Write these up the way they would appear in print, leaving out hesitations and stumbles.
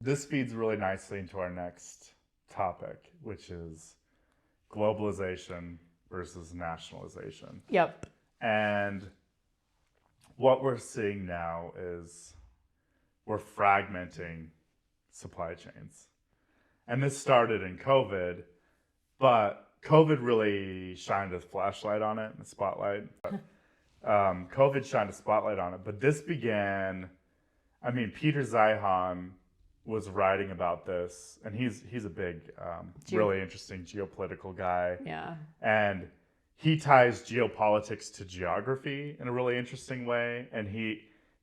This feeds really nicely into our next topic, which is globalization versus nationalization. Yep. And what we're seeing now is we're fragmenting supply chains. And this started in COVID, but COVID really shined a flashlight on it, a spotlight. COVID shined a spotlight on it, but this began, Peter Zeihan was writing about this, and he's a big, really interesting geopolitical guy. Yeah. And he ties geopolitics to geography in a really interesting way. And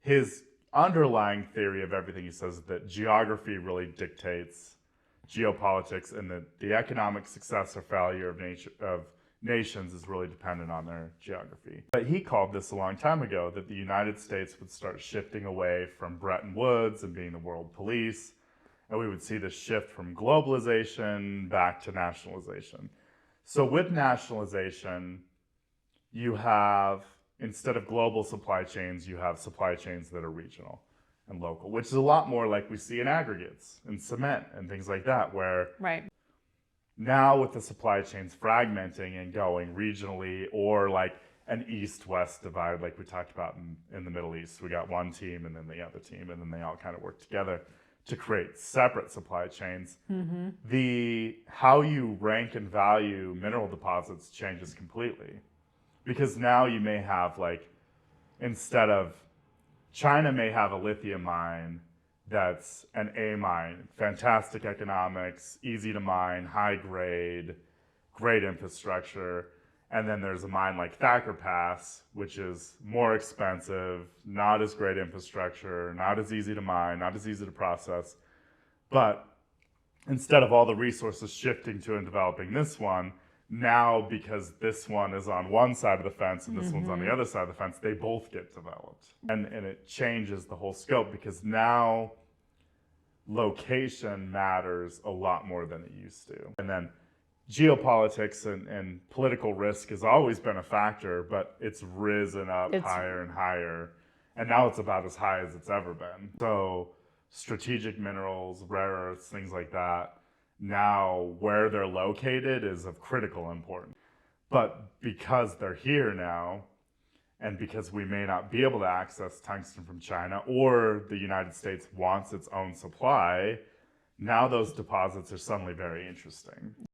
his underlying theory of everything he says is that geography really dictates geopolitics, and that the economic success or failure of nations is really dependent on their geography. But he called this a long time ago, that the United States would start shifting away from Bretton Woods and being the world police, and we would see this shift from globalization back to nationalization. So with nationalization, you have, instead of global supply chains, you have supply chains that are regional and local, which is a lot more like we see in aggregates and cement and things like that, where now with the supply chains fragmenting and going regionally, or like an east-west divide like we talked about in the Middle East. We got one team and then the other team, and then they all kind of work together to create separate supply chains. Mm-hmm. How you rank and value mineral deposits changes completely. Because now you may have, like, instead of, China may have a lithium mine that's an A mine, fantastic economics, easy to mine, high grade, great infrastructure. And then there's a mine like Thacker Pass, which is more expensive, not as great infrastructure, not as easy to mine, not as easy to process. But instead of all the resources shifting to and developing this one, now because this one is on one side of the fence and this one's on the other side of the fence, they both get developed. And it changes the whole scope, because now location matters a lot more than it used to. And then geopolitics and political risk has always been a factor, but it's risen up higher and higher. And now it's about as high as it's ever been. So strategic minerals, rare earths, things like that, now where they're located is of critical importance. But because they're here now, and because we may not be able to access tungsten from China, or the United States wants its own supply, now those deposits are suddenly very interesting.